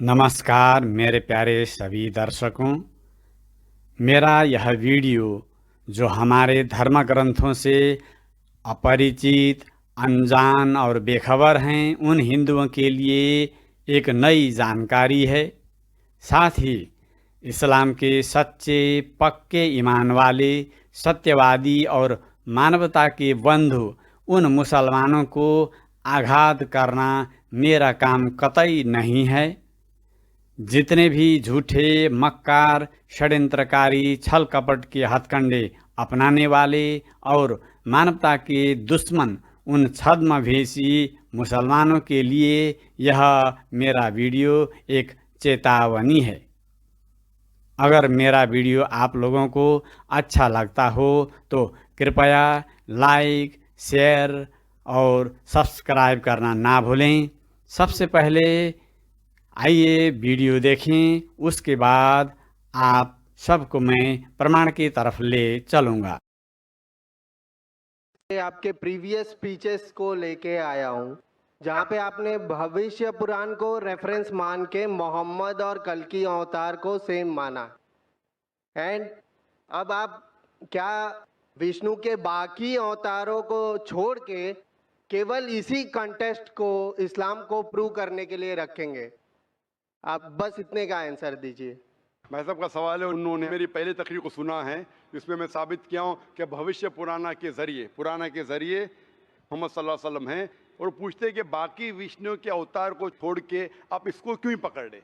नमस्कार मेरे प्यारे सभी दर्शकों। मेरा यह वीडियो जो हमारे धर्म ग्रंथों से अपरिचित, अनजान और बेखबर हैं उन हिंदुओं के लिए एक नई जानकारी है। साथ ही इस्लाम के सच्चे पक्के ईमान वाले, सत्यवादी और मानवता के बंधु उन मुसलमानों को आघात करना मेरा काम कतई नहीं है। जितने भी झूठे, मक्कार, षड्यंत्रकारी, छल कपट के हथकंडे अपनाने वाले और मानवता के दुश्मन उन छद्मवेशी मुसलमानों के लिए यह मेरा वीडियो एक चेतावनी है। अगर मेरा वीडियो आप लोगों को अच्छा लगता हो तो कृपया लाइक, शेयर और सब्सक्राइब करना ना भूलें। सबसे पहले आइए वीडियो देखें, उसके बाद आप सबको मैं प्रमाण की तरफ ले चलूँगा। आपके प्रीवियस स्पीचेस को लेके आया हूँ जहाँ पे आपने भविष्य पुराण को रेफरेंस मान के मोहम्मद और कल्कि अवतार को सेम माना। एंड अब आप क्या विष्णु के बाकी अवतारों को छोड़ के केवल इसी कंटेस्ट को, इस्लाम को प्रूव करने के लिए रखेंगे? आप बस इतने का आंसर दीजिए। भाई साहब का सवाल है, उन्होंने मेरी पहली तकरीर को सुना है, इसमें मैं साबित किया हूँ कि भविष्य पुराना के जरिए मोहम्मद सल्लल्लाहु अलैहि वसल्लम हैं, और पूछते हैं कि बाकी विष्णु के अवतार को छोड़ के आप इसको क्यों पकड़ रहे।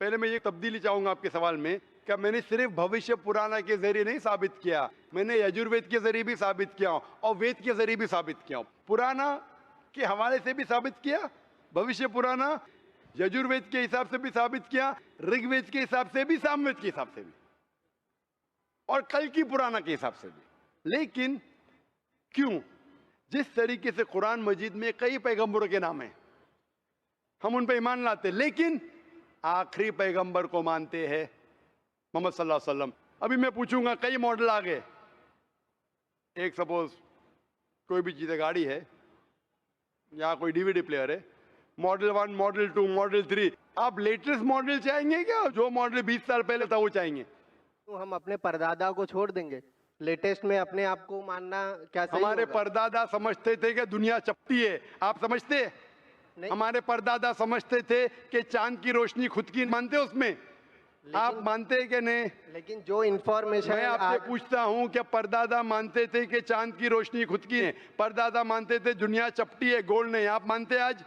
पहले मैं ये तब्दीली चाहूँगा आपके सवाल में, क्या मैंने सिर्फ भविष्य पुराना के जरिए नहीं साबित किया, मैंने यजुर्वेद के जरिए भी साबित किया हूँ और वेद के जरिए भी साबित किया हूँ, पुराना के हवाले से भी साबित किया, भविष्य पुराना यजुर्वेद के हिसाब से भी साबित किया, ऋग्वेद के हिसाब से भी, सामवेद के हिसाब से भी, और कल की पुराना के हिसाब से भी। लेकिन क्यों, जिस तरीके से कुरान मजीद में कई पैगंबरों के नाम हैं, हम उन पर ईमान लाते, लेकिन आखिरी पैगंबर को मानते हैं, मोहम्मद सल्लल्लाहु अलैहि वसल्लम। अभी मैं पूछूंगा, कई मॉडल आ गए, एक सपोज कोई भी चीज़, गाड़ी है या कोई डीवीडी प्लेयर है, मॉडल 1, मॉडल 2, मॉडल 3, आप लेटेस्ट मॉडल चाहेंगे क्या? जो मॉडल 20 साल पहले था वो चाहेंगे? तो हम अपने परदादा को छोड़ देंगे? लेटेस्ट में अपने आप को मानना क्या सही हमारे होगा? परदादा समझते थे कि दुनिया चपटी है, आप समझते? नहीं। हमारे परदादा समझते थे कि चांद की रोशनी खुद की, मानते उसमें? आप मानते हैं कि नहीं? लेकिन जो इंफॉर्मेशन मैं आपसे पूछता हूं कि परदादा मानते थे कि चांद की रोशनी खुद की है, परदादा मानते थे दुनिया चपटी है, गोल नहीं, आप मानते आज?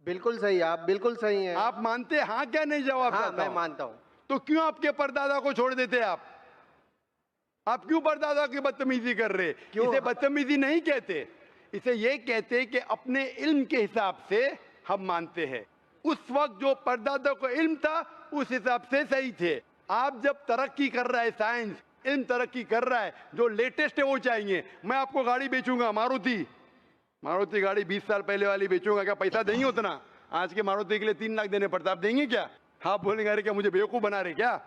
बिल्कुल सही, आप बिल्कुल सही हैं। आप मानते? हाँ क्या नहीं जवाब? हाँ, मैं मानता हूँ। तो क्यों आपके परदादा को छोड़ देते आप क्यों परदादा की बदतमीजी कर रहे? इसे बदतमीजी नहीं कहते, इसे ये कहते कि अपने इल्म के हिसाब से हम मानते हैं। उस वक्त जो परदादा को इल्म था उस हिसाब से सही थे। आप जब तरक्की कर रहा है, साइंस इल्म तरक्की कर रहा है, जो लेटेस्ट है वो चाहिए। मैं आपको गाड़ी बेचूंगा, मारुति गाड़ी 20 साल पहले वाली बेचूंगा, क्या पैसा देंगे उतना? आज के मारुति के लिए 3 लाख देने पड़ता, आप देंगे क्या? आप बोलेंगे अरे क्या मुझे बेवकूफ बना रहे क्या?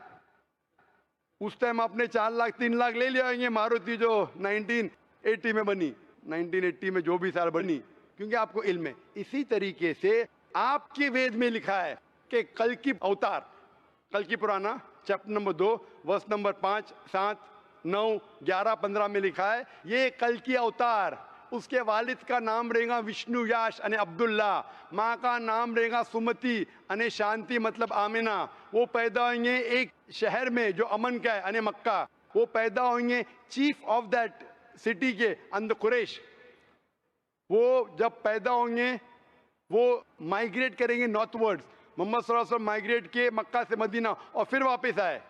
उस टाइम आपने 4 लाख 3 लाख ले लिया मारुति जो 1980 में बनी, 1980 में जो भी साल बनी, क्योंकि आपको इल्म है। इसी तरीके से आपके वेद में लिखा है कि कल की अवतार, कल की पुराना चैप्टर नंबर 2 वर्स नंबर 5, 7, 9, 11, 15 में लिखा है ये कल की अवतार। उसके वालिद का नाम रहेगा विष्णु याश अने अब्दुल्ला, माँ का नाम रहेगा सुमति अने शांति मतलब आमिना। वो पैदा होंगे एक शहर में जो अमन का है अने मक्का। वो पैदा होंगे चीफ ऑफ दैट सिटी के अंदर कुरैश। वो जब पैदा होंगे वो माइग्रेट करेंगे नॉर्थवर्ड्स। मोहम्मद सल्लल्लाहु अलैहि वसल्लम माइग्रेट किए मक्का से मदीना और फिर वापस आए।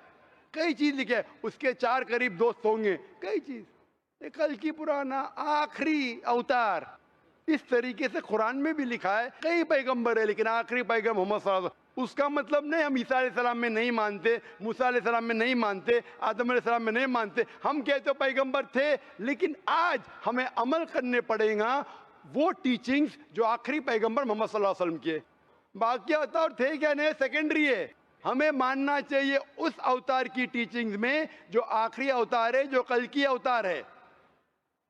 कई चीज लिखे है, उसके 4 करीब दोस्त होंगे, कई चीज। कल की पुराना आखिरी अवतार, इस तरीके से कुरान में भी लिखा है। कई पैगंबर है लेकिन आखिरी पैगंबर मोहम्मद सल्लल्लाहु अलैहि वसल्लम। उसका मतलब नहीं हम ईसा अलैहिस्सलाम में नहीं मानते, मूसा अलैहिस्सलाम में नहीं मानते, आदम अलैहिस्सलाम में नहीं मानते। हम कहते पैगंबर थे, लेकिन आज हमें अमल करने पड़ेगा वो टीचिंग्स जो आखिरी पैगंबर मोहम्मद सल्लल्लाहु अलैहि वसल्लम के। बाकी अवतार थे क्या नहीं, सेकेंडरी है। हमें मानना चाहिए उस अवतार की टीचिंग्स में जो आखिरी अवतार है, जो कल की अवतार है।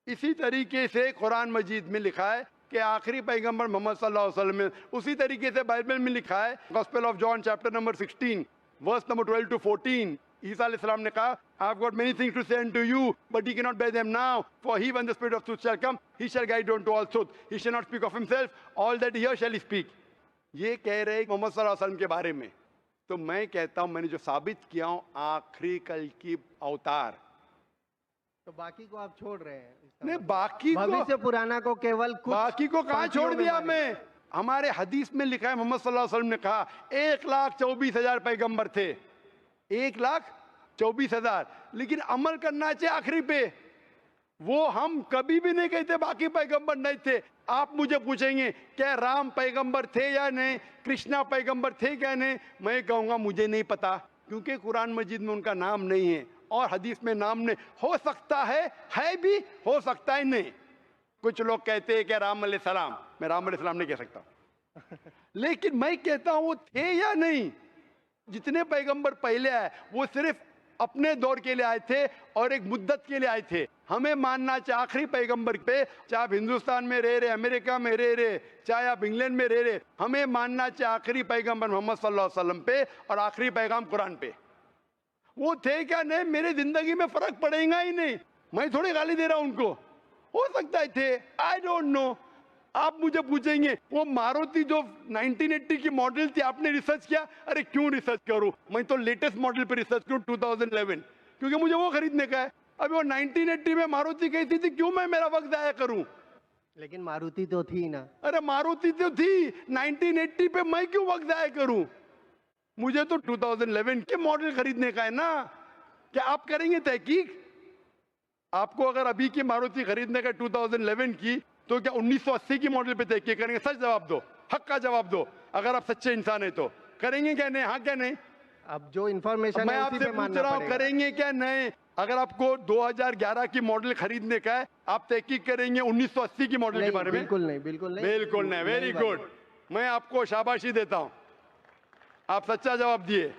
इसी तरीके से कुरान मजीद में लिखा है कि आखिरी पैगंबर मोहम्मद सल्लल्लाहु अलैहि वसल्लम है। उसी तरीके से बाइबल में लिखा है, gospel of John chapter number 16 verse number 12 to 14, ईसा अलैहिस्सलाम ने कहा, I have got many things to say to you but he can not bear them now, for he when the spirit of truth shall come he shall guide on to all truth, he shall not speak of himself, all that hear shall speak. ये कह रहे हैं मोहम्मद सल्लल्लाहु अलैहि वसल्लम के बारे में। तो मैं कहता हूं, मैंने जो साबित किया हूं, आखिरी कल की अवतार। तो बाकी को आप छोड़ रहे हैं? नहीं, बाकी को, भविष्य पुराना को केवल कुछ बाकी को कहाँ पंक्तियों छोड़ में दिया माने। मैं? हमारे हदीस में लिखा है, मोहम्मद सल्लल्लाहु अलैहि वसल्लम ने कहा 1,24,000 पैगंबर थे, 1,24,000, लेकिन अमल करना चाहिए आखिरी पे। वो हम कभी भी नहीं कहते बाकी पैगंबर नहीं थे। आप मुझे पूछेंगे क्या राम पैगंबर थे या नहीं, कृष्णा पैगंबर थे क्या नहीं, मैं कहूँगा मुझे नहीं पता, क्योंकि कुरान मजीद में उनका नाम नहीं है और हदीस में नाम नहीं। हो सकता है भी, हो सकता है नहीं। कुछ लोग कहते हैं कि राम अलैहिस्सलाम, मैं राम अलैहिस्सलाम नहीं कह सकता लेकिन मैं कहता हूं वो थे या नहीं। जितने पैगंबर पहले आए वो सिर्फ अपने दौर के लिए आए थे और एक मुद्दत के लिए आए थे। हमें मानना चाहिए आखिरी पैगंबर पे, चाहे आप हिंदुस्तान में रह रहे, अमेरिका में रह रहे, चाहे आप इंग्लैंड में रह रहे, हमें मानना चाहिए आखिरी पैगंबर मोहम्मद सल्लल्लाहु अलैहि वसल्लम पे और आखिरी पैगाम कुरान पे। वो थे क्या नहीं, मेरे जिंदगी में फर्क पड़ेगा ही नहीं। मैं थोड़ी गाली दे रहा हूं उनको, हो सकता है थे, आई डोंट नो। आप मुझे पूछेंगे वो मारुति जो 1980 की मॉडल थी, आपने रिसर्च किया? अरे क्यों रिसर्च करूं, मैं तो लेटेस्ट मॉडल पे रिसर्च करूं 2011, क्योंकि मुझे वो खरीदने का है। अभी वो 1980 में मारुति कैसी थी, क्यों मैं मेरा वक्त जाया करूं? लेकिन मारुति तो थी ना। अरे मारुति तो थी 1980 पे, मैं क्यों वक्त जाया करूं? मुझे तो 2011 के मॉडल खरीदने का है ना। क्या आप करेंगे तहकीक? आपको अगर अभी की मारुति खरीदने का 2011 की, तो क्या 1980 की मॉडल पे तहकीक करेंगे? सच जवाब दो, हक का जवाब दो। अगर आप सच्चे इंसान है तो करेंगे क्या नहीं? हाँ क्या नहीं? अब जो इंफॉर्मेशन मैं है उसी आपसे पे पूछ मानना रहा हूँ, पड़ेगा। करेंगे क्या नहीं? अगर आपको 2011 की मॉडल खरीदने का है, आप तहकीक करेंगे 1980 की मॉडल के नहीं, बारे में? बिल्कुल नहीं, बिल्कुल नहीं, बिल्कुल नहीं। वेरी भाई। गुड, मैं आपको शाबाशी देता हूं, आप सच्चा जवाब दिए।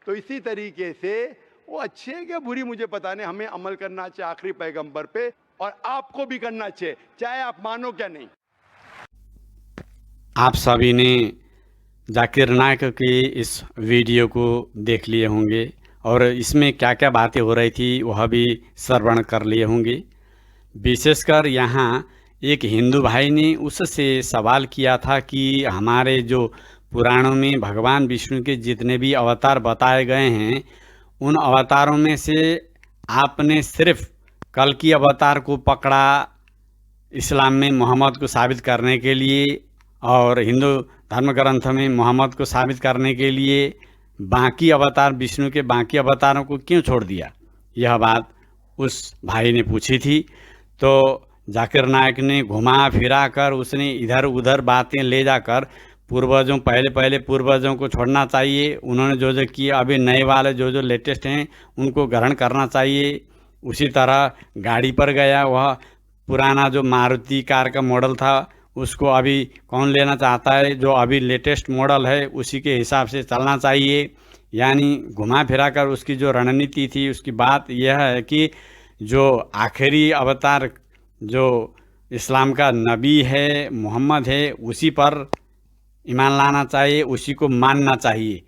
तो इसी तरीके से वो अच्छे है क्या बुरी मुझे पता नहीं, हमें अमल करना चाहिए आखिरी पैगंबर पे, और आपको भी करना चाहिए, चाहे आप मानो क्या नहीं। आप सभी ने जाकिर नायक की इस वीडियो को देख लिए होंगे और इसमें क्या क्या बातें हो रही थी वह भी श्रवण कर लिए होंगे। विशेषकर यहाँ एक हिंदू भाई ने उससे सवाल किया था कि हमारे जो पुराणों में भगवान विष्णु के जितने भी अवतार बताए गए हैं, उन अवतारों में से आपने सिर्फ कल की अवतार को पकड़ा इस्लाम में मोहम्मद को साबित करने के लिए, और हिंदू धर्म ग्रंथों में मोहम्मद को साबित करने के लिए बाकी अवतार, विष्णु के बाकी अवतारों को क्यों छोड़ दिया? यह बात उस भाई ने पूछी थी। तो जाकिर नायक ने घुमा फिरा कर उसने इधर उधर बातें ले जाकर पूर्वजों, पहले पूर्वजों को छोड़ना चाहिए, उन्होंने जो जो किया, अभी नए वाले जो लेटेस्ट हैं उनको ग्रहण करना चाहिए। उसी तरह गाड़ी पर गया, वह पुराना जो मारुति कार का मॉडल था उसको अभी कौन लेना चाहता है, जो अभी लेटेस्ट मॉडल है उसी के हिसाब से चलना चाहिए। यानी घुमा फिरा कर उसकी जो रणनीति थी, उसकी बात यह है कि जो आखिरी अवतार जो इस्लाम का नबी है, मोहम्मद है, उसी पर ईमान लाना चाहिए, उसी को मानना चाहिए।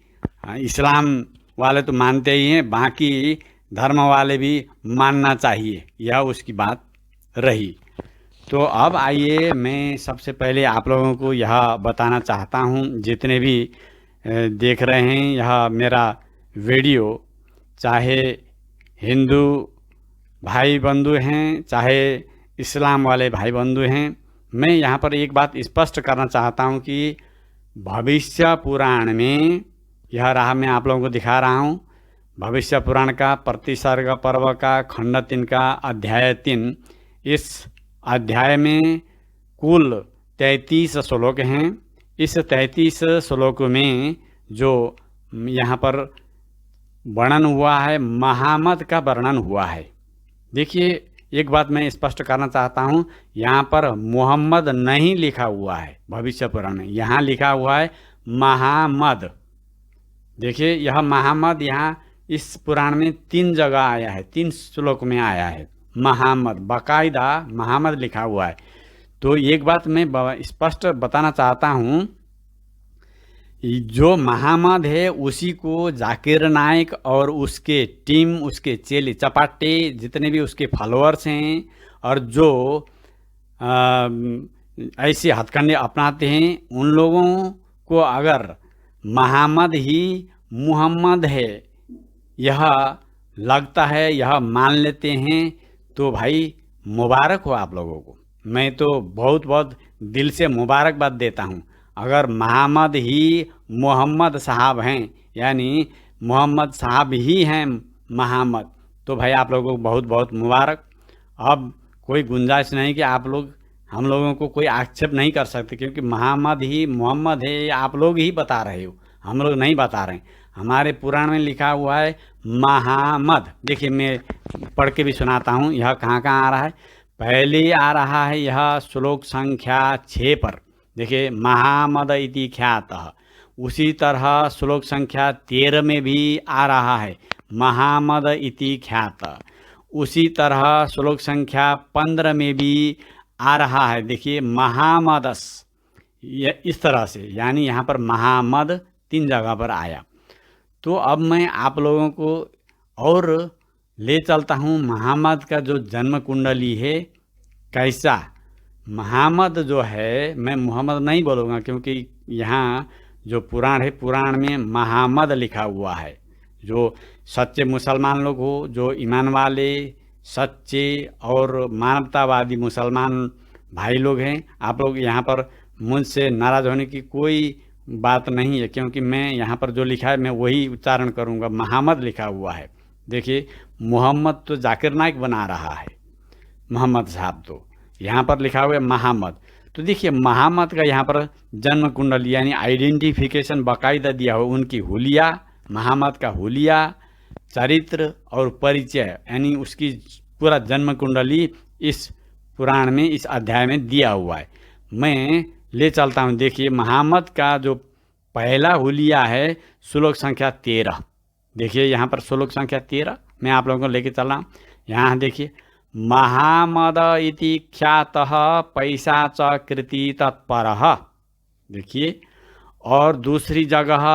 इस्लाम वाले तो मानते ही हैं, बाकी धर्म वाले भी मानना चाहिए, यह उसकी बात रही। तो अब आइए, मैं सबसे पहले आप लोगों को यह बताना चाहता हूं, जितने भी देख रहे हैं यह मेरा वीडियो, चाहे हिंदू भाई बंधु हैं चाहे इस्लाम वाले भाई बंधु हैं, मैं यहाँ पर एक बात स्पष्ट करना चाहता हूँ कि भविष्य पुराण में, यह राह मैं आप लोगों को दिखा रहा हूँ, भविष्य पुराण का प्रतिसर्ग पर्व का खंड 3 का अध्याय 3, इस अध्याय में कुल 33 श्लोक हैं। इस 33 श्लोक में जो यहाँ पर वर्णन हुआ है, महामद का वर्णन हुआ है। देखिए, एक बात मैं स्पष्ट करना चाहता हूँ, यहाँ पर मोहम्मद नहीं लिखा हुआ है भविष्य पुराण में, यहाँ लिखा हुआ है महामद। देखिए, यह महामद यहाँ इस पुराण में 3 जगह आया है, 3 श्लोक में आया है महामद, बाकायदा महामद लिखा हुआ है। तो एक बात मैं स्पष्ट बताना चाहता हूँ, जो महामद है उसी को जाकिर नाइक और उसके टीम, उसके चेले चपाटे, जितने भी उसके फॉलोअर्स हैं और जो ऐसे हथकंडे अपनाते हैं, उन लोगों को अगर महामद ही मुहम्मद है यह लगता है, यह मान लेते हैं, तो भाई मुबारक हो आप लोगों को। मैं तो बहुत बहुत दिल से मुबारकबाद देता हूँ। अगर मोहम्मद ही मोहम्मद साहब हैं, यानी मोहम्मद साहब ही हैं मोहम्मद, तो भाई आप लोगों को बहुत बहुत मुबारक। अब कोई गुंजाइश नहीं कि आप लोग हम लोगों को कोई आक्षेप नहीं कर सकते, क्योंकि मोहम्मद ही मोहम्मद है, ये आप लोग ही बता रहे हो, हम लोग नहीं बता रहे हैं। हमारे पुराण में लिखा हुआ है महामद। देखिए मैं पढ़ के भी सुनाता हूँ, यह कहाँ कहाँ आ रहा है। पहले आ रहा है यह श्लोक संख्या 6 पर, देखिए महामद इति ख्यातः। उसी तरह श्लोक संख्या 13 में भी आ रहा है महामद इति ख्यातः। उसी तरह श्लोक संख्या 15 में भी आ रहा है, देखिए महामदस, ये इस तरह से, यानी यहाँ पर महामद 3 जगह पर आया। तो अब मैं आप लोगों को और ले चलता हूँ मोहम्मद का जो जन्म कुंडली है कैसा। मोहम्मद जो है, मैं मोहम्मद नहीं बोलूँगा क्योंकि यहाँ जो पुराण है, पुराण में मोहम्मद लिखा हुआ है। जो सच्चे मुसलमान लोग हो, जो ईमान वाले सच्चे और मानवतावादी मुसलमान भाई लोग हैं, आप लोग यहाँ पर मुझसे नाराज़ होने की कोई बात नहीं है, क्योंकि मैं यहाँ पर जो लिखा है मैं वही उच्चारण करूँगा। मोहम्मद लिखा हुआ है। देखिए मोहम्मद तो जाकिर नाइक बना रहा है, मोहम्मद साहब तो यहाँ पर लिखा हुआ है मोहम्मद। तो देखिए मोहम्मद का यहाँ पर जन्म कुंडली यानी आइडेंटिफिकेशन बाकायदा दिया हो, उनकी हुलिया, मोहम्मद का हुलिया, चरित्र और परिचय, यानी उसकी पूरा जन्म कुंडली इस पुराण में, इस अध्याय में दिया हुआ है। मैं ले चलता हूँ। देखिए मोहम्मद का जो पहला हुलिया है श्लोक संख्या 13, देखिए यहाँ पर श्लोक संख्या 13 मैं आप लोगों को लेके चल रहा हूँ। यहाँ देखिए महामद इति ख्यातः पैशाच कृति तत्परः, देखिए। और दूसरी जगह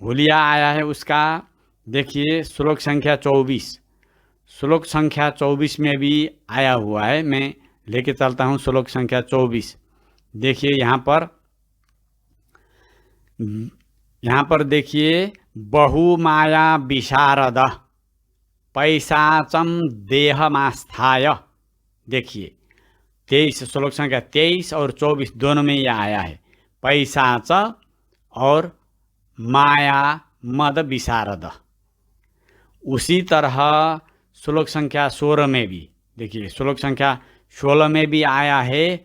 हुलिया आया है उसका, देखिए श्लोक संख्या 24, श्लोक संख्या 24 में भी आया हुआ है। मैं लेके चलता हूँ श्लोक संख्या 24। देखिए यहाँ पर देखिए बहुमाया विशारद पैशाचम देहमास्थाय, देखिए 23 श्लोक संख्या 23 और 24 दोनों में यह आया है, पैशाच और माया मद विशारद। उसी तरह श्लोक संख्या 16 में भी, देखिए श्लोक संख्या 16 में भी आया है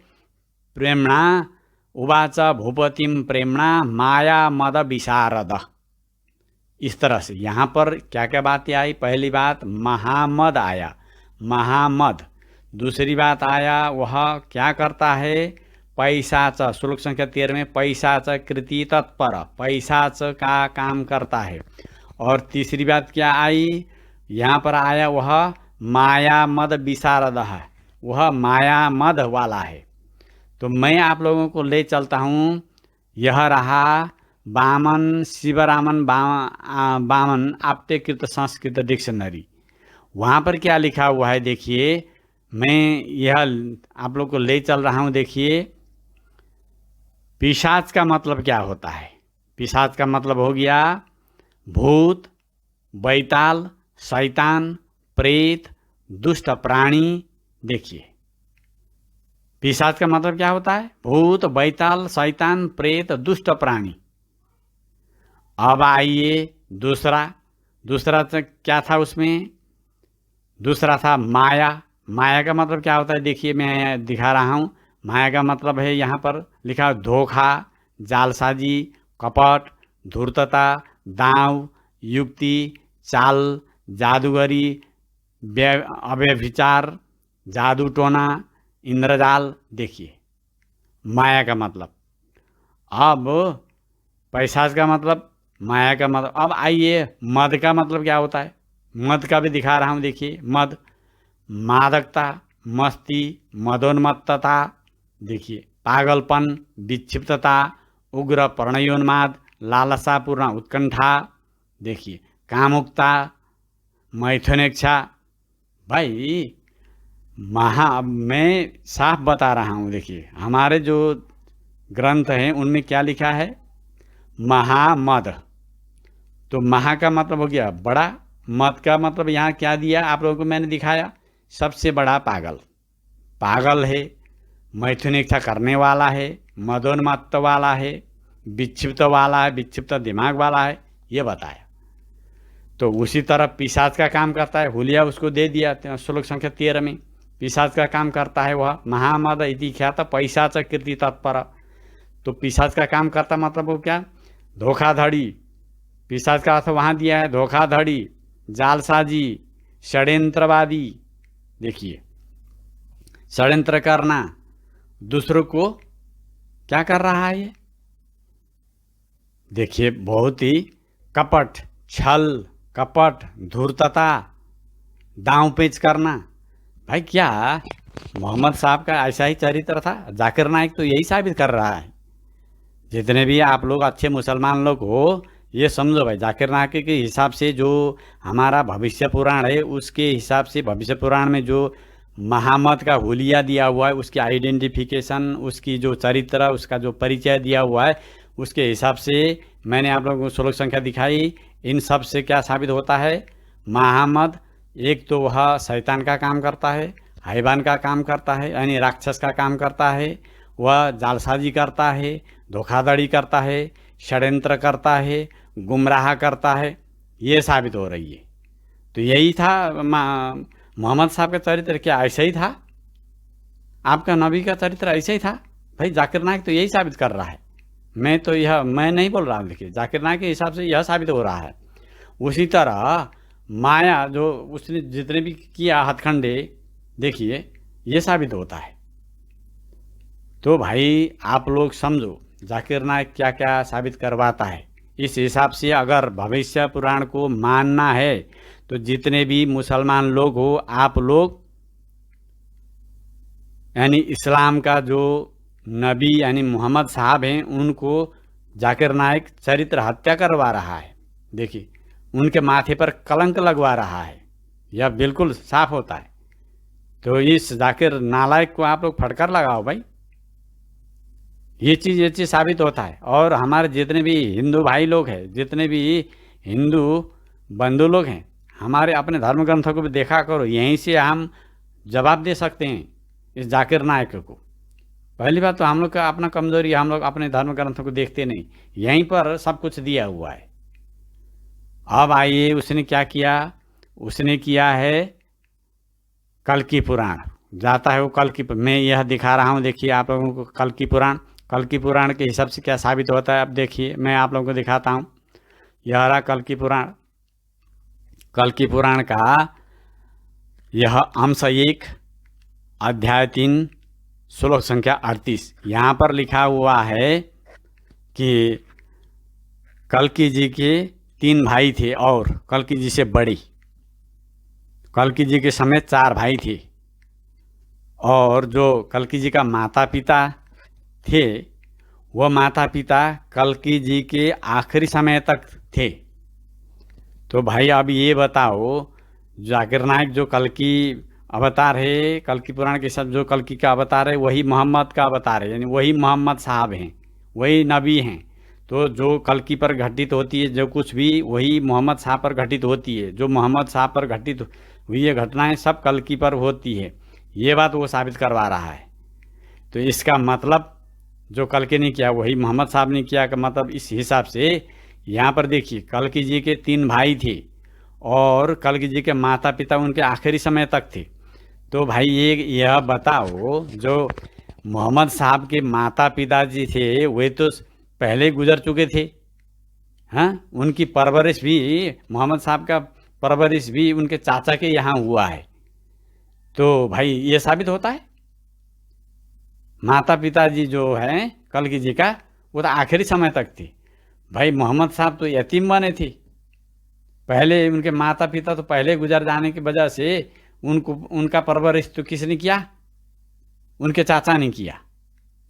प्रेमणा उवाच भूपतिम प्रेमणा माया मद विशारद। इस तरह से यहाँ पर क्या क्या बातें आई। पहली बात महामद आया, महामद। दूसरी बात आया वह क्या करता है, पैशाच, श्लोक संख्या 13 में पैशाच कृति तत्पर, पैशाच का काम करता है। और तीसरी बात क्या आई, यहाँ पर आया वह माया मद विशारद है, वह माया मद वाला है। तो मैं आप लोगों को ले चलता हूँ, यह रहा बामन शिवरामन बामन आप्तेकृत संस्कृत डिक्शनरी। वहाँ पर क्या लिखा हुआ है देखिए, मैं यह आप लोग को ले चल रहा हूँ। देखिए पिशाच का मतलब क्या होता है। पिशाच का मतलब हो गया भूत, बैताल, शैतान, प्रेत, दुष्ट प्राणी। देखिए पिशाच का मतलब क्या होता है, भूत, बैताल, शैतान, प्रेत, दुष्ट प्राणी। अब आइए दूसरा क्या था उसमें, दूसरा था माया। माया का मतलब क्या होता है, देखिए मैं दिखा रहा हूँ। माया का मतलब है यहाँ पर लिखा धोखा, जालसाजी, कपट, धूर्तता, दांव, युक्ति, चाल, जादूगरी, अव्यभिचार, जादू टोना, इंद्रजाल। देखिए माया का मतलब। अब पैशाच का मतलब, माया का मतलब। अब आइए मद का मतलब क्या होता है। मद का भी दिखा रहा हूँ। देखिए मद मादकता, मस्ती, मदोन्मत्तता, देखिए, पागलपन, विक्षिप्तता, उग्र प्रणयोन्माद, लालसापूर्ण उत्कंठा, देखिए कामुकता, मैथुनेच्छा। भाई मैं साफ बता रहा हूँ, देखिए हमारे जो ग्रंथ हैं उनमें क्या लिखा है, महामद। तो महा का मतलब हो गया बड़ा, मत का मतलब यहाँ क्या दिया आप लोगों को मैंने दिखाया, सबसे बड़ा पागल। पागल है, मैथुनेच्छा करने वाला है, मदोन्मत्त वाला है, विक्षिप्त वाला है, विक्षिप्त दिमाग वाला है, ये बताया। तो उसी तरह पिशाच का काम करता है, हुलिया उसको दे दिया श्लोक संख्या 13 में। पिशाच का काम करता है वह महामद इति ख्यात पैशाच कीर्ति तत्पर। तो पिशाच का काम करता मतलब वो क्या, धोखाधड़ी। पिशाच का अर्थ वहाँ दिया है धोखाधड़ी, जालसाजी, षड्यंत्रवादी। देखिए षड्यंत्र करना, दूसरों को क्या कर रहा है ये, देखिए बहुत ही कपट, छल कपट, धूर्तता, दांव पेच करना। भाई क्या मोहम्मद साहब का ऐसा ही चरित्र था? जाकिर नाइक तो यही साबित कर रहा है। जितने भी आप लोग अच्छे मुसलमान लोग हो, ये समझो भाई, जाकिर नाइक के हिसाब से जो हमारा भविष्य पुराण है उसके हिसाब से भविष्य पुराण में जो महामद का हुलिया दिया हुआ है, उसकी आइडेंटिफिकेशन, उसकी जो चरित्र, उसका जो परिचय दिया हुआ है, उसके हिसाब से मैंने आप लोगों को श्लोक संख्या दिखाई। इन सब से क्या साबित होता है, महामद एक तो वह शैतान का काम करता है, हैवान का काम करता है, यानी राक्षस का काम करता है, वह जालसाजी करता है, धोखाधड़ी करता है, षड्यंत्र करता है, गुमराह करता है, ये साबित हो रही है। तो यही था मोहम्मद साहब का चरित्र, क्या ऐसा ही था? आपका नबी का चरित्र ऐसा ही था? भाई जाकिर नाइक तो यही साबित कर रहा है। मैं नहीं बोल रहा हूँ, देखिए जाकिर नाइक के हिसाब से यह साबित हो रहा है। उसी तरह माया जो उसने जितने भी किया हथखंडे, देखिए ये साबित होता है। तो भाई आप लोग समझो जाकिर नाइक क्या क्या साबित करवाता है। इस हिसाब से अगर भविष्य पुराण को मानना है तो जितने भी मुसलमान लोग हो, आप लोग यानी इस्लाम का जो नबी यानी मोहम्मद साहब हैं, उनको जाकिर नाइक चरित्र हत्या करवा रहा है। देखिए उनके माथे पर कलंक लगवा रहा है, यह बिल्कुल साफ होता है। तो इस जाकिर नालायक को आप लोग फटकार लगाओ भाई, ये चीज़ साबित होता है। और हमारे जितने भी हिंदू भाई लोग हैं, जितने भी हिंदू बंधु लोग हैं, हमारे अपने धर्म ग्रंथों को भी देखा करो, यहीं से हम जवाब दे सकते हैं इस जाकिर नाइक को। पहली बात तो हम लोग का अपना कमजोरी है, हम लोग अपने धर्म ग्रंथों को देखते नहीं, यहीं पर सब कुछ दिया हुआ है। अब आइए उसने क्या किया, उसने किया है कल्कि पुराण, जाता है वो कल्कि। मैं यह दिखा रहा हूँ, देखिए आप लोगों को कल्कि पुराण। कल्कि पुराण के हिसाब से क्या साबित होता है, अब देखिए मैं आप लोगों को दिखाता हूँ। यह रहा कल्कि पुराण। कल्कि पुराण का यह अंश 1 अध्याय 3 श्लोक संख्या 38, यहाँ पर लिखा हुआ है कि कल्कि जी के 3 भाई थे और कल्कि जी से बड़ी, कल्कि जी के समेत 4 भाई थे। और जो कल्कि जी का माता पिता थे, वह माता पिता कल्कि जी के आखिरी समय तक थे। तो भाई अब ये बताओ, जाकिर नाइक जो कल्कि अवतार है, कल्कि पुराण के सब जो कल्कि का अवतार है, वही मोहम्मद का अवतार है, यानी वही मोहम्मद साहब हैं, वही नबी हैं। तो जो कल्कि पर घटित होती है जो कुछ भी, वही मोहम्मद साहब पर घटित होती है। जो मोहम्मद साहब पर घटित हुई ये घटनाएं सब कल्कि पर होती है, ये बात वो साबित करवा रहा है। तो इसका मतलब जो कल्कि ने किया वही मोहम्मद साहब ने किया का मतलब इस हिसाब से यहाँ पर देखिए कल्कि जी के 3 भाई थे और कल्कि जी के माता पिता उनके आखिरी समय तक थे। तो भाई यह बताओ, जो मोहम्मद साहब के माता पिता जी थे वे तो पहले गुजर चुके थे, हाँ, उनकी परवरिश भी, मोहम्मद साहब का परवरिश भी उनके चाचा के यहाँ हुआ है। तो भाई ये साबित होता है माता पिताजी जो हैं कल्कि जी का, वो तो आखिरी समय तक थे। भाई मोहम्मद साहब तो यतीम बने थे, पहले उनके माता पिता तो पहले गुजर जाने की वजह से उनका परवरिश तो किसने किया, उनके चाचा ने किया।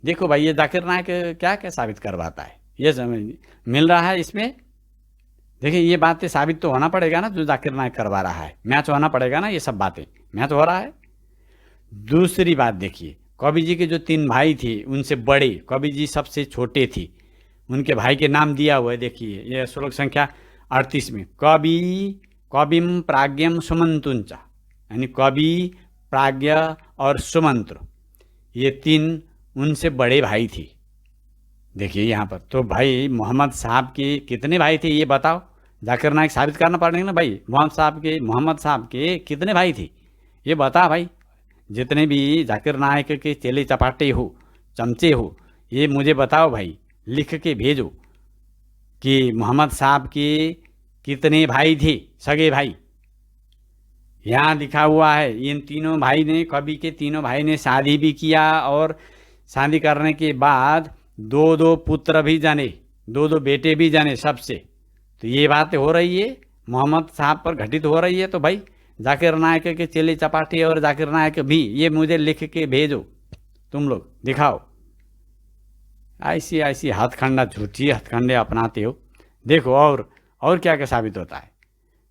देखो भाई ये जाकिर नायक क्या क्या साबित करवाता है, ये समझ मिल रहा है इसमें। देखिए ये बातें साबित तो होना पड़ेगा ना, जो जाकिर नायक करवा रहा है, मैच होना पड़ेगा ना, ये सब बातें मैच हो रहा है। दूसरी बात देखिए, कवि जी के जो 3 भाई थे उनसे बड़े, कवि जी सबसे छोटे थे, उनके भाई के नाम दिया हुआ है। देखिए ये श्लोक संख्या 38 में, कविम प्राज्ञम सुमंतुंचा, यानी कवि, प्राज्ञ और सुमंत्र, ये 3 उनसे बड़े भाई थे। देखिए यहाँ पर तो भाई मोहम्मद साहब के कितने भाई थे ये बताओ, जाकिर नायक साबित करना पड़ेगा ना भाई। मोहम्मद साहब के कितने भाई थे ये बता भाई। जितने भी जाकिर नायक के चेले चपाटे हो, चमचे हो, ये मुझे बताओ भाई, लिख के भेजो कि मोहम्मद साहब के कितने भाई थे, सगे भाई। यहाँ लिखा हुआ है इन तीनों भाई ने, कवि के तीनों भाई ने शादी भी किया, और शादी करने के बाद 2-2 पुत्र भी जाने, 2-2 बेटे भी जाने सबसे। तो ये बात हो रही है मोहम्मद साहब पर घटित हो रही है। तो भाई जाकिर नायक के चेले चपाटे और जाकिर नायक भी, ये मुझे लिख के भेजो, तुम लोग दिखाओ। ऐसी ऐसी हथखंडा, झूठी हथखंडे अपनाते हो। देखो और क्या क्या साबित होता है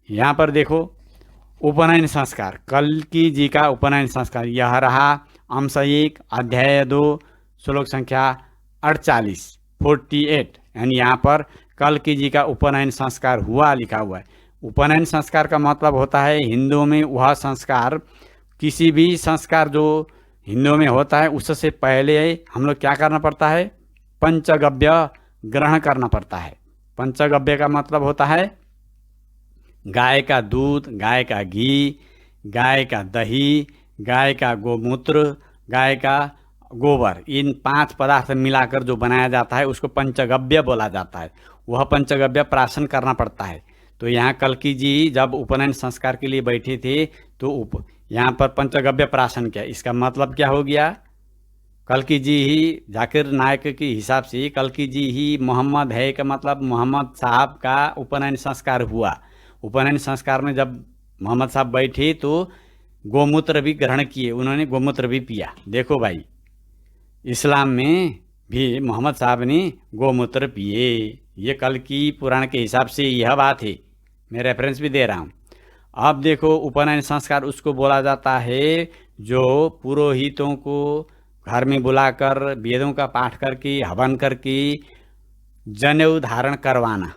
यहाँ पर। देखो उपनयन संस्कार, कल्की जी का उपनयन संस्कार, यह रहा अंश 1 अध्याय 2 श्लोक संख्या 48, यानी यहाँ पर कल्की जी का उपनयन संस्कार हुआ लिखा हुआ है। उपनयन संस्कार का मतलब होता है हिंदुओं में वह संस्कार, किसी भी संस्कार जो हिंदुओं में होता है उससे पहले हम लोग क्या करना पड़ता है, पंचगव्य ग्रहण करना पड़ता है। पंचगव्य का मतलब होता है गाय का दूध, गाय का घी, गाय का दही, गाय का गोमूत्र, गाय का गोबर, इन 5 पदार्थ मिलाकर जो बनाया जाता है उसको पंचगव्य बोला जाता है। वह पंचगव्य प्राशन करना पड़ता है। तो यहाँ कल्की जी जब उपनयन संस्कार के लिए बैठे थे तो यहाँ पर पंचगव्य प्राशन किया। इसका मतलब क्या हो गया, कल्की जी ही, जाकिर नायक के हिसाब से कल्की जी ही मोहम्मद है, का मतलब मोहम्मद साहब का उपनयन संस्कार हुआ। उपनयन संस्कार में जब मोहम्मद साहब बैठे तो गोमूत्र भी ग्रहण किए, उन्होंने गोमूत्र भी पिया। देखो भाई इस्लाम में भी मोहम्मद साहब ने गोमूत्र पिए, ये कल्की पुराण के हिसाब से यह बात है, मैं रेफरेंस भी दे रहा हूँ। अब देखो उपनयन संस्कार उसको बोला जाता है जो पुरोहितों को घर में बुलाकर वेदों का पाठ करके, हवन करके जनेऊ धारण करवाना,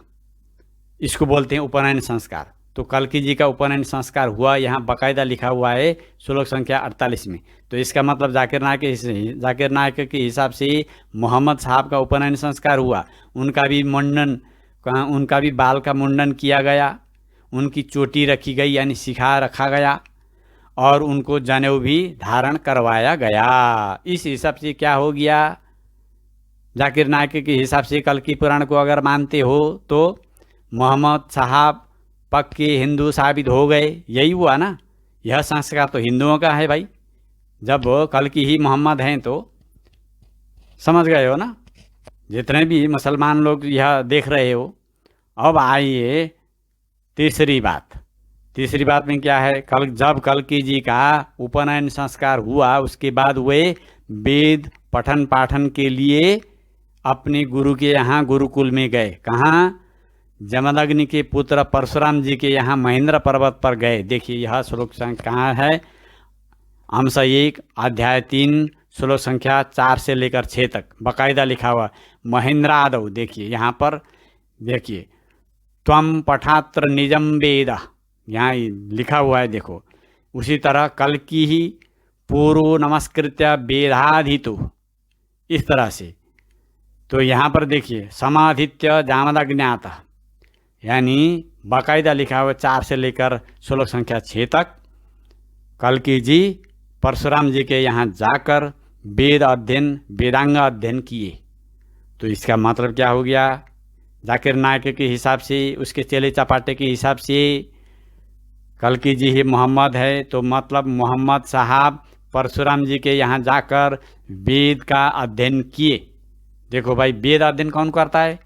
इसको बोलते हैं उपनयन संस्कार। तो कल्की जी का उपनयन संस्कार हुआ, यहाँ बाकायदा लिखा हुआ है श्लोक संख्या 48 में। तो इसका मतलब जाकिर नायक के हिसाब से मोहम्मद साहब का उपनयन संस्कार हुआ, उनका भी मुंडन, उनका भी बाल का मुंडन किया गया, उनकी चोटी रखी गई यानी सिखा रखा गया, और उनको जनेऊ भी धारण करवाया गया। इस हिसाब से क्या हो गया, जाकिर नायक के हिसाब से कल्की पुराण को अगर मानते हो तो मोहम्मद साहब पक्के हिंदू साबित हो गए। यही हुआ ना, यह संस्कार तो हिंदुओं का है भाई। जब कल्की ही मोहम्मद हैं तो समझ गए हो ना, जितने भी मुसलमान लोग यह देख रहे हो। अब आइए तीसरी बात में क्या है, जब कल्की जी का उपनयन संस्कार हुआ उसके बाद वे वेद पठन पाठन के लिए अपने गुरु के यहाँ गुरुकुल में गए। कहाँ, जमदग्नि के पुत्र परशुराम जी के यहाँ महेंद्र पर्वत पर गए। देखिए यह श्लोक कहाँ है, अंश 1 अध्याय 3 श्लोक संख्या 4 से लेकर 6 तक बाकायदा लिखा हुआ महेंद्रादौ। देखिए यहाँ पर देखिए, त्वम पठात्र निजम वेद, यहाँ लिखा हुआ है। देखो उसी तरह कल्की ही पूर्व नमस्कृत्य वेदाधितु, इस तरह से। तो यहाँ पर देखिए समाधित्य जामदग्न्यात, यानी बाकायदा लिखा हुआ 4 से लेकर श्लोक संख्या 6 तक। कल्की जी परशुराम जी के यहाँ जाकर वेदांग अध्ययन किए। तो इसका मतलब क्या हो गया, जाकिर नायक के हिसाब से, उसके चेले चपाटे के हिसाब से कल्की जी ही मोहम्मद है, तो मतलब मोहम्मद साहब परशुराम जी के यहाँ जाकर वेद का अध्ययन किए। देखो भाई वेद अध्ययन कौन करता है,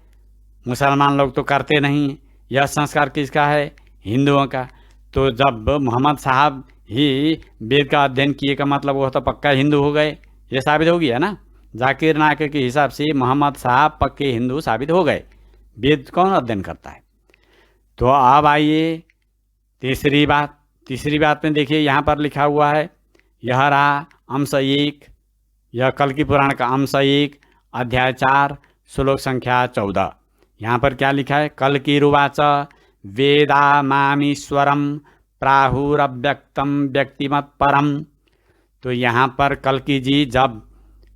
मुसलमान लोग तो करते नहीं। यह संस्कार किसका है, हिंदुओं का। तो जब मोहम्मद साहब ही वेद का अध्ययन किए का मतलब वह तो पक्का हिंदू हो गए, ये साबित हो गया ना। जाकिर नायक के हिसाब से मोहम्मद साहब पक्के हिंदू साबित हो गए। वेद कौन अध्ययन करता है? तो अब आइए तीसरी बात में देखिए, यहाँ पर लिखा हुआ है, यह रहा अंश 1, यह कल्कि पुराण का अंश 1 अध्याय 4 श्लोक संख्या 14। यहाँ पर क्या लिखा है? कल्किरुवाच वेदा मामीश्वरम प्राहुरव्यक्तम व्यक्तिमत परम। तो यहाँ पर कल्कि जी जब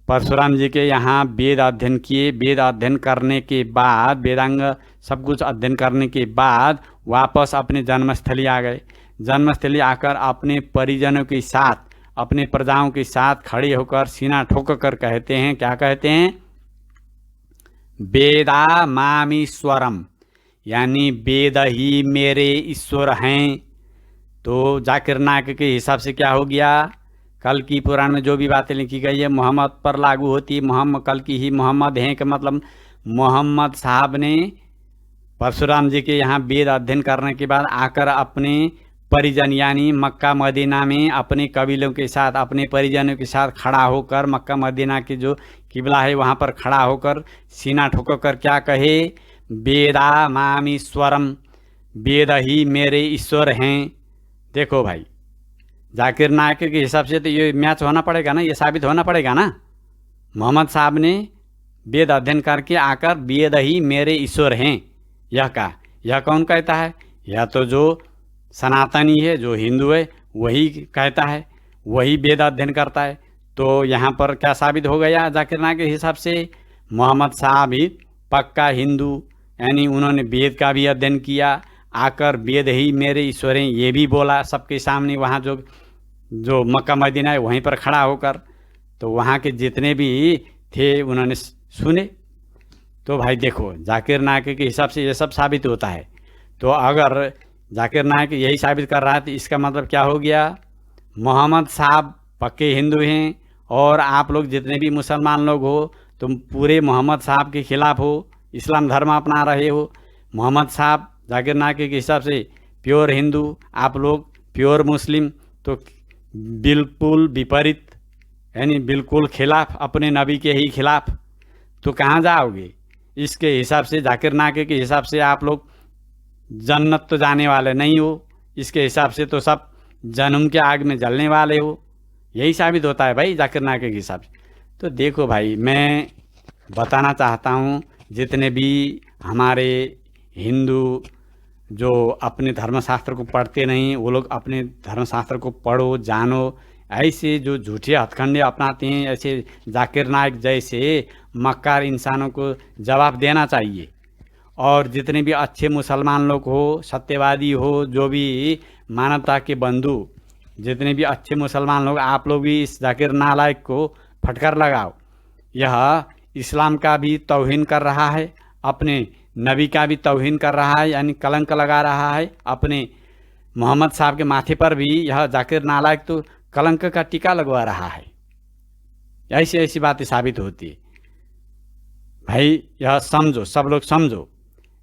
परशुराम जी के यहाँ वेद अध्ययन किए, वेद अध्ययन करने के बाद, वेदांग सब कुछ अध्ययन करने के बाद वापस अपने जन्मस्थली आ गए। जन्मस्थली आकर अपने परिजनों के साथ, अपने प्रजाओं के साथ खड़े होकर सीना ठोक कर कहते हैं, क्या कहते हैं? वेदा मामीश्वरम, यानी वेद ही मेरे ईश्वर हैं। तो जाकिर नायक के हिसाब से क्या हो गया? कल की पुराण में जो भी बातें लिखी गई है मोहम्मद पर लागू होती है। मोहम्मद कल की ही मोहम्मद हैं का मतलब मोहम्मद साहब ने परशुराम जी के यहाँ वेद अध्ययन करने के बाद आकर अपने परिजन यानी मक्का मदीना में अपने कबीलों के साथ, अपने परिजनों के साथ खड़ा होकर, मक्का मदीना की जो किबला है वहाँ पर खड़ा होकर सीना ठोक कर क्या कहे? वेदा मामीश्वरम, वेद ही मेरे ईश्वर हैं। देखो भाई, जाकिर नायक के हिसाब से तो ये मैच होना पड़ेगा ना, ये साबित होना पड़ेगा ना। मोहम्मद साहब ने वेद अध्ययन करके आकर वेद ही मेरे ईश्वर हैं यह कहा। यह कौन कहता है? यह तो जो सनातनी है, जो हिंदू है, वही कहता है, वही वेद अध्ययन करता है। तो यहाँ पर क्या साबित हो गया? जाकिर नायक के हिसाब से मोहम्मद साहब ही पक्का हिंदू, यानी उन्होंने वेद का भी अध्ययन किया, आकर वेद ही मेरे ईश्वर हैं ये भी बोला सबके सामने, वहाँ जो मक्का मदीना है वहीं पर खड़ा होकर। तो वहाँ के जितने भी थे उन्होंने सुने। तो भाई देखो, जाकिर नायक के हिसाब से ये सब साबित होता है। तो अगर जाकिर नायक यही साबित कर रहा है तो इसका मतलब क्या हो गया? मोहम्मद साहब पक्के हिंदू हैं और आप लोग जितने भी मुसलमान लोग हो तुम पूरे मोहम्मद साहब के खिलाफ हो, इस्लाम धर्म अपना रहे हो। मोहम्मद साहब जाकिर नायक के हिसाब से प्योर हिंदू, आप लोग प्योर मुस्लिम। तो बिल्कुल विपरीत, यानी बिल्कुल खिलाफ, अपने नबी के ही खिलाफ। तो कहाँ जाओगे? इसके हिसाब से, जाकिर नायक के हिसाब से आप लोग जन्नत तो जाने वाले नहीं हो। इसके हिसाब से तो सब जन्म के आग में जलने वाले हो। यही साबित होता है भाई जाकिर नायक के हिसाब से। तो देखो भाई, मैं बताना चाहता हूँ जितने भी हमारे हिंदू जो अपने धर्मशास्त्र को पढ़ते नहीं, वो लोग अपने धर्मशास्त्र को पढ़ो, जानो। ऐसे जो झूठे हथकंडे अपनाते हैं, ऐसे जाकिर नायक जैसे मक्कार इंसानों को जवाब देना चाहिए। और जितने भी अच्छे मुसलमान लोग हो, सत्यवादी हो, जो भी मानवता के बंधु, जितने भी अच्छे मुसलमान लोग, आप लोग भी इस जाकिर नायक को फटकार लगाओ। यह इस्लाम का भी तौहीन कर रहा है, अपने नबी का भी तौहीन कर रहा है, यानी कलंक लगा रहा है। अपने मोहम्मद साहब के माथे पर भी यह जाकिर नायक तो कलंक का टीका लगवा रहा है। ऐसी ऐसी बातें साबित होती है भाई। यह समझो, सब लोग समझो।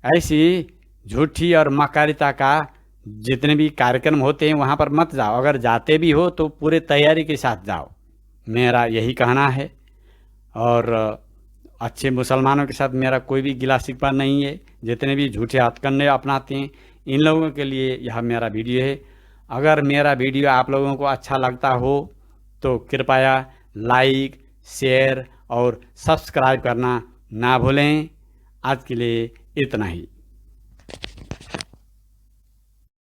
ऐसी झूठी और मकारिता का जितने भी कार्यक्रम होते हैं वहाँ पर मत जाओ। अगर जाते भी हो तो पूरे तैयारी के साथ जाओ, मेरा यही कहना है। और अच्छे मुसलमानों के साथ मेरा कोई भी गिला शिकवा नहीं है। जितने भी झूठे हथकंडे अपनाते हैं इन लोगों के लिए यह मेरा वीडियो है। अगर मेरा वीडियो आप लोगों को अच्छा लगता हो तो कृपया लाइक, शेयर और सब्सक्राइब करना ना भूलें। आज के लिए इतना ही।